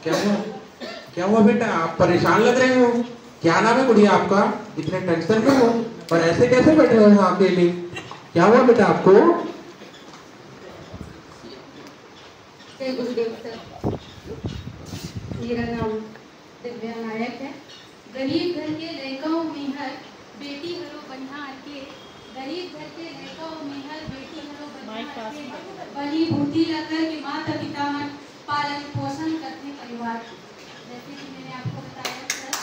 क्या हुआ? क्या हुआ बेटा, आप परेशान लग रहे हो? क्या नाम है गुड़िया आपका? इतने टेंशन में हो और ऐसे कैसे बैठे हो यहाँ अकेले? क्या हुआ बेटा आपको? गुरुदेव सर, मेरा नाम दिव्या नायक है। गरीब घर के लड़काओं में हर बेटी हरो बनिहार के, गरीब घर के लड़काओं में हर बेटी हरो बनिहार के, बड़ी बूटी लाकर के माता पिता मन पालन पोषण करते परिवार। जैसे कि मैंने आपको बताया सर,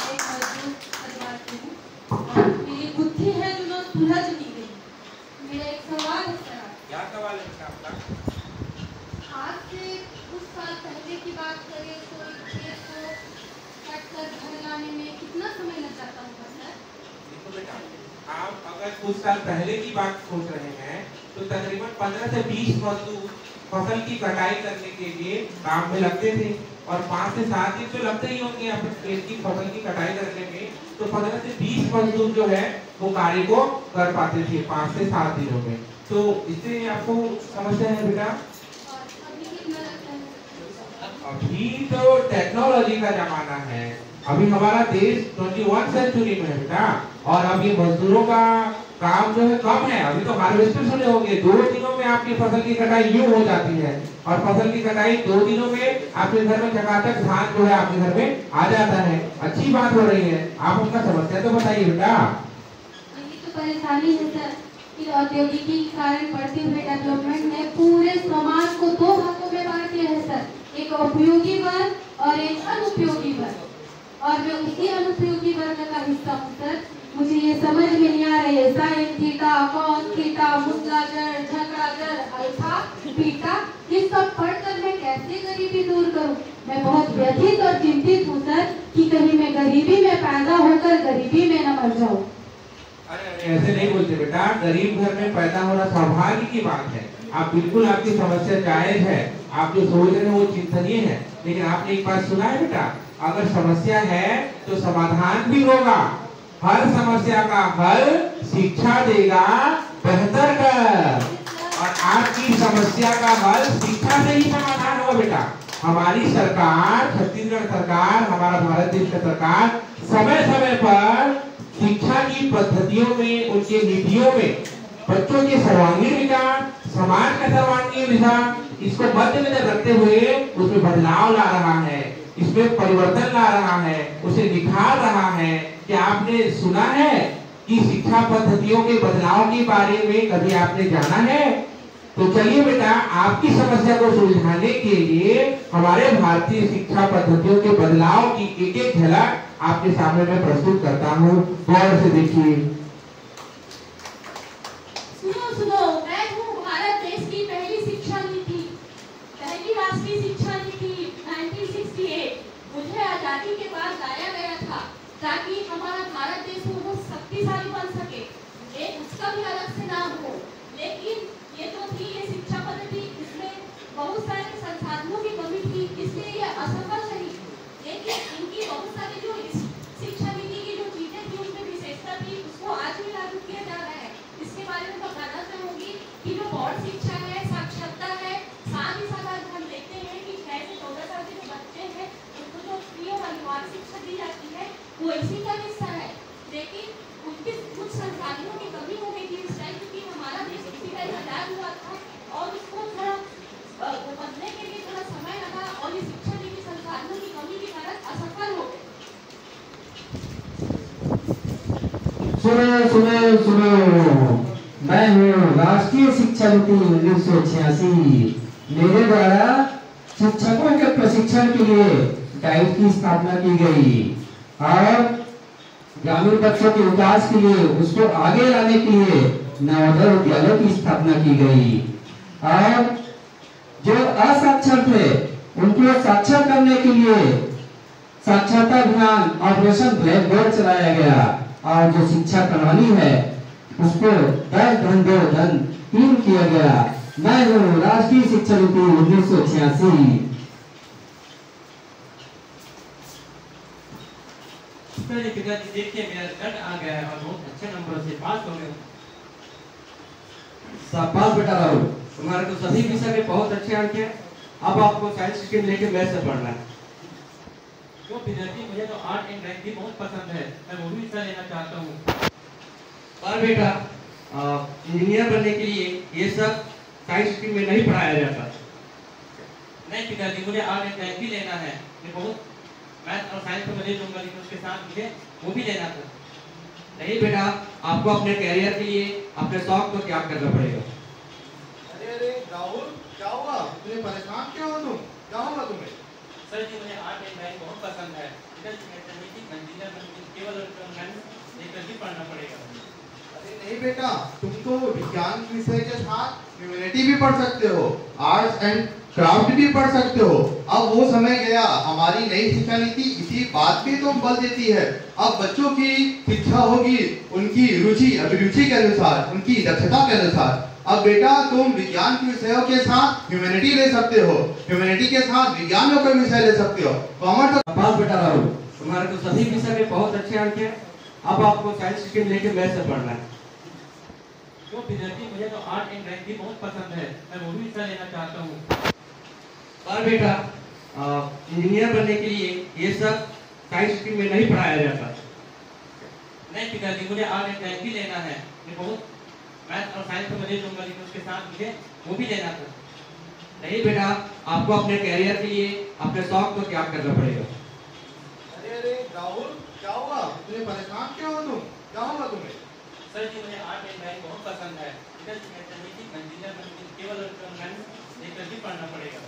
एक मजदूर परिवार से हूँ और मेरी बुद्धि है जो ना सुलझ नहीं गई। मेरा एक सवाल है सर। क्या सवाल है आपका? आज से कुछ साल पहले की बात करें तो एक खेत को कट कर घर लाने में कितना समय लग जाता होगा सर? देखो बेटा, आप अगर कुछ साल पहले की बात सोच रहे हैं तो तकरीबन 15 से 20 मजदूर फसल की कटाई करने के लिए काम में लगते थे और 5 से 7 दिन तो लगते ही होंगे अपने खेत की फसल की कटाई करने में। तो 15 से 20 मजदूर जो है वो कार्य को कर पाते थे 5 से 7 दिनों में। तो इससे आपको समस्या है बेटा? अभी तो टेक्नोलॉजी का जमाना है, अभी हमारा देश 21 सेंचुरी में है बेटा, और अब ये मजदूरों का काम जो है कम है। अभी तो हार्वेस्टर सुने होंगे, 2 दिनों में आपकी फसल की कटाई यूं हो जाती है और फसल की कटाई 2 दिनों में आपके घर में चकाचक धान जो है आपके घर में आ जाता है। अच्छी बात हो रही है। आप उनका समस्या तो बताइए बेटा। यही तो परेशानी है सर कि औद्योगिकी के कारण बढ़ते हुए डेवलपमेंट ने पूरे समाज को 2 भागों में बांट दिया है सर, एक उपयोगी वर्ग और एक अनुपयोगी वर्ग। और मैं उसी अनुपयोगी वर्ग का हिस्सा हूँ सर। मुझे ये समझ में नहीं आ रही है साइन थीटा, कॉस थीटा, मुद्रा जड़, झगड़ा जड़, अल्फा, बीटा, ये सब पढ़कर मैं कैसे गरीबी दूर करूँ? मैं बहुत व्यथित और चिंतित हूँ सर कि कहीं मैं गरीबी में पैदा होकर गरीबी में न मर जाऊँ। अरे ऐसे नहीं बोलते बेटा, गरीब घर में पैदा होना सौभाग्य की बात है। आप बिल्कुल, आपकी समस्या जायज है, आप जो सोच रहे हैं वो चिंतनीय है। लेकिन आपने एक बात सुना है बेटा, अगर समस्या है तो समाधान भी होगा। हर समस्या का हल शिक्षा देगा बेहतर कर, और आपकी समस्या का हल शिक्षा से ही समाधान होगा बेटा। हमारी सरकार, छत्तीसगढ़ सरकार, हमारा भारत देश का सरकार समय समय पर शिक्षा की पद्धतियों में, उनके नीतियों में बच्चों के सर्वांगीण विकास, समाज का सर्वांगीण विकास, इसको मद्देनजर रखते हुए उसमें बदलाव ला रहा है, इसमें परिवर्तन ला रहा है, उसे निखार रहा है। क्या आपने सुना है कि शिक्षा पद्धतियों के बदलाव के बारे में कभी आपने जाना है? तो चलिए बेटा, आपकी समस्या को सुलझाने के लिए हमारे भारतीय शिक्षा पद्धतियों के बदलाव की एक एक झलक आपके सामने मैं प्रस्तुत करता हूँ। गौर से देखिए। सुनो सुनो, मैं हूँ भारत देश की पहली शिक्षा नीति, पहली राष्ट्रीय शिक्षा नीति 1968 मुझे आजादी के बाद लाया गया था ताकि हमारा भारत देश बहुत शक्तिशाली बन सके, एक उसका भी अलग से नाम हो। लेकिन ये तो थी ये शिक्षा पद्धति, इसमें बहुत सारे संसाधनों की कमी थी, इसलिए ये असफल रही। लेकिन इनकी बहुत सारी जो शिक्षा नीति की जो चीजें थी उनमें विशेषता थी, उसको आज भी लागू किया जा रहा है। इसके बारे में बताना चाहूंगी कि जो बौद्ध शिक्षा है, साक्षरता है, साथ ही साथ आज हम देखते हैं कि 6 से 14 साल के जो बच्चे हैं उनको जो फ्री और अनिवार्य शिक्षा दी जाती है वो इसी का हिस्सा है। लेकिन उनके कुछ संसाधनों की कमी हो गई थी इस टाइम, क्योंकि हमारा देश इसी टाइम आजाद हुआ था और उसको थोड़ा बदलने के लिए थोड़ा समय लगा और ये शिक्षा नीति संसाधनों की कमी के कारण असफल हो गई। सुनो सुनो सुनो, मैं हूँ राष्ट्रीय शिक्षा नीति 1986। मेरे द्वारा शिक्षकों के प्रशिक्षण के लिए डाइट की स्थापना की गई और ग्रामीण बच्चों के विकास के लिए, उसको आगे लाने के लिए नवोदय विद्यालयों की स्थापना की गई और जो असाक्षर थे उनको साक्षर करने के लिए साक्षरता अभियान ऑपरेशन ब्लैक बोर्ड चलाया गया और जो शिक्षा प्रणाली है उसको 10 धन 2 धन 3 किया गया। मैं हूँ राष्ट्रीय शिक्षा नीति 1986। पिताजी देखिए मेरा रिजल्ट आ गया है और बहुत अच्छे नंबर से पास हो गए। शाबाश बेटा राहुल, तुम्हारे तो सभी विषय में बहुत अच्छे अंक हैं। अब आपको साइंस स्ट्रीम लेके मैथ से पढ़ना है। जो विद्यार्थी मुझे तो आर्ट एंड ड्राइंग भी बहुत पसंद है, मैं वो भी हिस्सा लेना चाहता हूँ। पर बेटा इंजीनियर बनने के लिए ये सब साइंस स्ट्रीम में नहीं पढ़ाया जाता। नहीं पिताजी, मुझे आर्ट एंड ड्राइंग भी लेना है। मैं बहुत मैथ और साइंस तो मजे लूंगा, लेकिन उसके साथ मुझे वो भी लेना था। नहीं बेटा, आपको अपने कैरियर के लिए अपने शौक को त्याग करना पड़ेगा। अरे राहुल, क्या हुआ? इतने परेशान क्यों हो तुम? क्या हुआ तुम्हें? सर जी, मुझे आर्ट एंड ड्राइंग बहुत पसंद है, केवल लेकर ही पढ़ना पड़ेगा। अरे नहीं बेटा, तुम तो विज्ञान विषय के साथ ह्यूमैनिटी भी पढ़ सकते हो, आर्ट्स एंड क्राफ्ट भी पढ़ सकते हो। अब वो समय गया, हमारी नई शिक्षा नीति इसी बात पे तो बल देती है। अब बच्चों की शिक्षा होगी उनकी रुचि अभिरुचि के अनुसार, उनकी दक्षता के अनुसार। अब बेटा तुम विज्ञान के विषयों के साथ ह्यूमैनिटी ले सकते हो, ह्यूमैनिटी के साथ विज्ञान का विषय ले सकते हो। कॉमर्स पास बेटा राहुल, तुम्हारे तो सभी विषय में बहुत अच्छे अंक हैं। अब आपको साइंस स्ट्रीम लेके मैथ से पढ़ना है। जो विद्यार्थी मुझे तो आर्ट एंड ड्राइंग भी बहुत पसंद है, मैं वो भी हिस्सा लेना चाहता हूँ। पर बेटा इंजीनियर बनने के लिए ये सब साइंस स्ट्रीम में नहीं पढ़ाया जाता। नहीं पिताजी, मुझे आर्ट एंड ड्राइंग भी लेना है। मैं बहुत मैथ और साइंस तो मजे लूंगा, लेकिन उसके साथ मुझे वो भी लेना था। नहीं बेटा, आपको अपने कैरियर के लिए अपने शौक को त्याग करना पड़ेगा। अरे राहुल, क्या हुआ? इतने परेशान क्यों हो तुम? क्या हुआ तुम्हें? सर जी, मुझे आर्ट एंड ड्राइंग बहुत पसंद है, केवल लेकर ही पढ़ना पड़ेगा।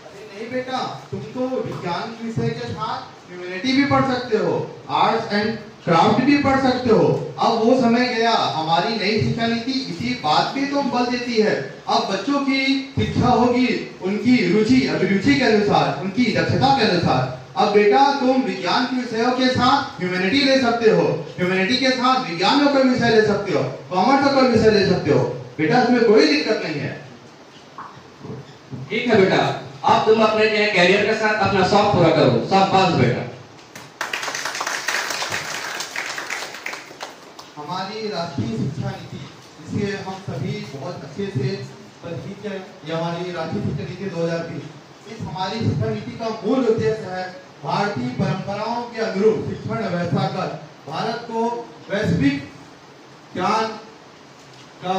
अरे नहीं बेटा, तुम तो विज्ञान विषय के साथ ह्यूमैनिटी भी पढ़ सकते हो, आर्ट्स एंड क्राफ्ट भी पढ़ सकते हो। अब वो समय गया, हमारी नई शिक्षा नीति इसी बात पे तो बल देती है। अब बच्चों की शिक्षा होगी उनकी रुचि अभिरुचि के अनुसार, उनकी दक्षता के अनुसार। अब बेटा तुम विज्ञान के विषयों के साथ ह्यूमैनिटी ले सकते हो, ह्यूमैनिटी के साथ विज्ञान का विषय ले सकते हो, कॉमर्स का विषय ले सकते हो। बेटा इसमें कोई दिक्कत नहीं है। ठीक है बेटा, अब तुम अपने कैरियर के साथ अपना शौक पूरा करो। शाबाश बेटा। हमारी राष्ट्रीय शिक्षा नीति, जिसे हम सभी बहुत अच्छे से परिचित हैं, ये हमारी राष्ट्रीय शिक्षा नीति 2020। इस हमारी शिक्षा नीति का मूल उद्देश्य है भारतीय परंपराओं के अनुरूप शिक्षण व्यवस्था कर भारत को वैश्विक ज्ञान का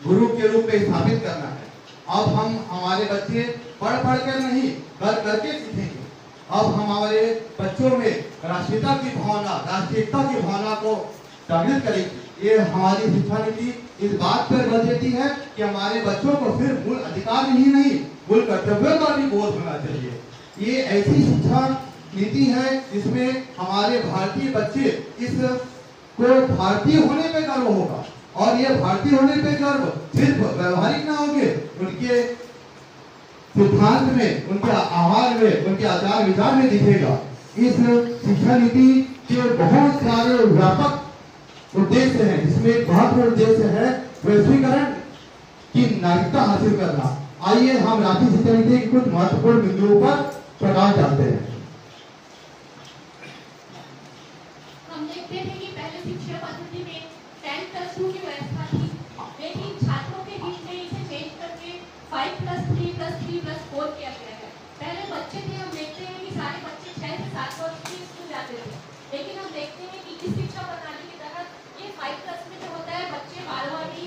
गुरु के रूप में स्थापित करना है। अब हम हमारे बच्चे पढ़ कर नहीं, कर करके सीखेंगे। अब हम हमारे बच्चों में राष्ट्रीयता की भावना, राष्ट्रीयता की भावना को जागृत करेगी। ये हमारी शिक्षा नीति इस बात पर बल देती है कि हमारे बच्चों को सिर्फ मूल अधिकार ही नहीं, मूल कर्तव्यों का भी बोध होना चाहिए। ये ऐसी शिक्षा नीति है जिसमें हमारे भारतीय बच्चे इस को भारतीय होने पे गर्व होगा, और ये भारतीय होने पे गर्व सिर्फ व्यवहारिक ना होंगे, उनके सिद्धांत में, उनके आहार में, उनके आचार विचार में दिखेगा। इस शिक्षा नीति के बहुत सारे व्यापक उद्देश्य है, जिसमें एक महत्वपूर्ण उद्देश्य है वैश्वीकरण की नागरिकता हासिल करना। आइए हम राष्ट्रीय शिक्षा नीति के कुछ महत्वपूर्ण बिंदुओं पर प्रकाश डालते हैं। हम देखते थे कि पहले शिक्षा पद्धति में 10+2 की व्यवस्था थी, लेकिन छात्रों के बीच में इसे चेंज करके 5+3+3+4 किया गया है। पहले बच्चे थे, हम देखते हैं कि सारे बच्चे 6 से 7 वर्ष की स्कूल जाते थे, लेकिन हम देखते हैं कि इस शिक्षा प्रणाली के तहत ये 5+ में जो होता है, बच्चे बालवाड़ी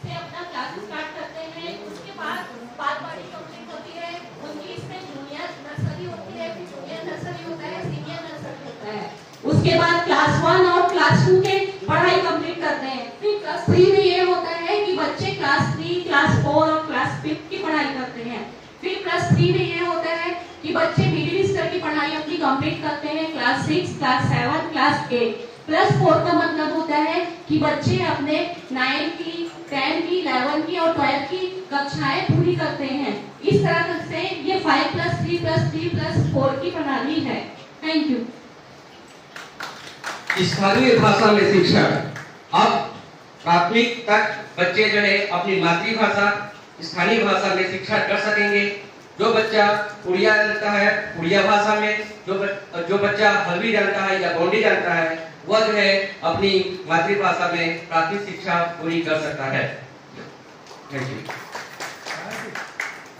से अपना क्लासेस स्टार्ट करते हैं। उसके बाद बालवाड़ी कंप्लीट होती है, उनकी इसमें जूनियर नर्सरी होती है, फिर जूनियर नर्सरी होता है, सीनियर नर्सरी होता है। उसके बाद क्लास 1 और क्लास 2 के पढ़ाई कंप्लीट करते हैं। फिर क्लास 3 में ये होता है कि बच्चे क्लास 3, क्लास 4 और क्लास 5 की पढ़ाई करते हैं। फिर क्लास 3 में ये होता है कि बच्चे मिडिल स्तर की पढ़ाई अपनी कंप्लीट करते हैं, क्लास 6, क्लास 7, क्लास 8। प्लस 4 का मतलब होता है कि बच्चे अपने 9 की, 10 की, 11 की और 12 की कक्षाएं पूरी करते हैं। इस तरह से ये 5+3+3+4 की प्रणाली है। Thank you. स्थानीय भाषा में शिक्षा। अब प्राथमिक तक बच्चे जो है अपनी मातृभाषा स्थानीय भाषा में शिक्षा कर सकेंगे। जो बच्चा उड़िया जानता है उड़िया भाषा में, जो बच्चा हल्बी जानता है या गोंडी जानता है, वह जो है अपनी मातृभाषा में प्राथमिक शिक्षा पूरी कर सकता है। Thank you.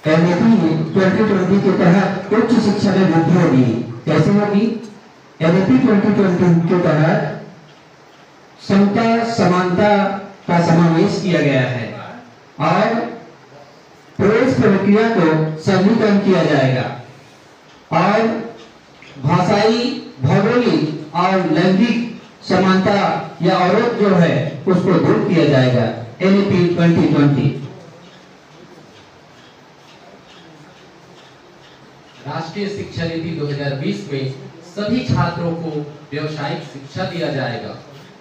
NEP 2020 के तहत उच्च शिक्षा में वृद्धि होगी। कैसे होगी? NEP 2020 के तहत समता समानता का समावेश किया गया है और प्रवेश प्रक्रिया को सरलीकरण किया जाएगा और भाषाई, भौगोलिक और लैंगिक समानता या अवरोध जो है उसको दूर किया जाएगा। NEP 2020 राष्ट्रीय शिक्षा नीति 2020 में सभी छात्रों को व्यावसायिक शिक्षा दिया जाएगा।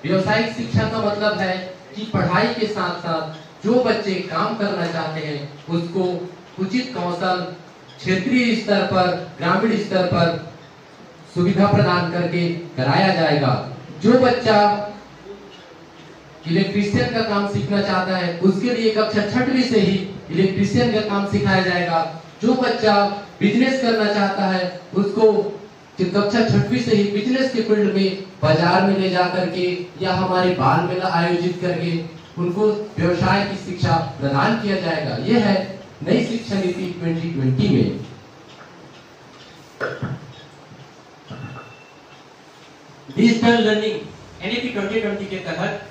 व्यावसायिक शिक्षा का मतलब है कि पढ़ाई के साथ साथ जो बच्चे काम करना चाहते हैं उसको उचित कौशल क्षेत्रीय स्तर पर, ग्रामीण स्तर पर सुविधा प्रदान करके कराया जाएगा। जो बच्चा इलेक्ट्रीशियन का काम सीखना चाहता है उसके लिए कक्षा 6वीं से ही इलेक्ट्रीशियन का काम सिखाया जाएगा। जो बच्चा बिजनेस करना चाहता है उसको कक्षा 6वीं से ही बिजनेस के फील्ड में बाजार में ले जा करके या हमारे बाल मेला आयोजित करके उनको व्यवसाय की शिक्षा प्रदान किया जाएगा। यह है नई शिक्षा नीति 2020 में। डिजिटल लर्निंग NEP 2020 के तहत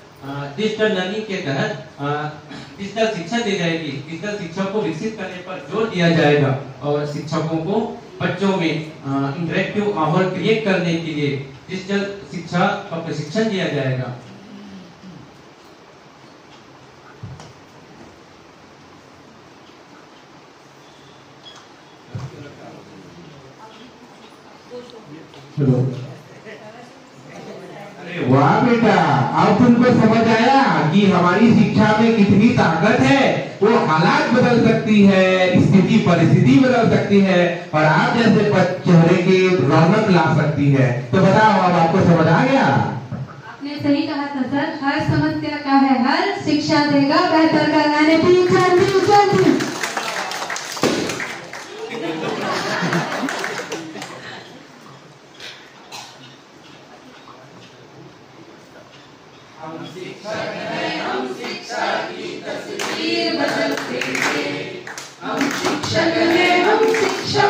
डिजिटल लर्निंग के तहत डिजिटल शिक्षा दी जाएगी। डिजिटल शिक्षा को विकसित करने पर जोर दिया जाएगा और शिक्षकों को बच्चों में इंटरेक्टिव माहौल क्रिएट करने के लिए डिजिटल शिक्षा का प्रशिक्षण दिया जाएगा। अरे वाह बेटा, अब तुमको समझ आया कि हमारी शिक्षा में कितनी ताकत है। वो हालात बदल सकती है, स्थिति परिस्थिति बदल सकती है और आप जैसे चेहरे की रौनक ला सकती है। तो बताओ, अब आपको समझ आ गया? आपने सही कहा था सर, हर समस्या का है हल, शिक्षा देगा बेहतर कराने की हम शिक्षा की तस्वीर बदलते हैं। हम शिक्षक हैं, हम शिक्षा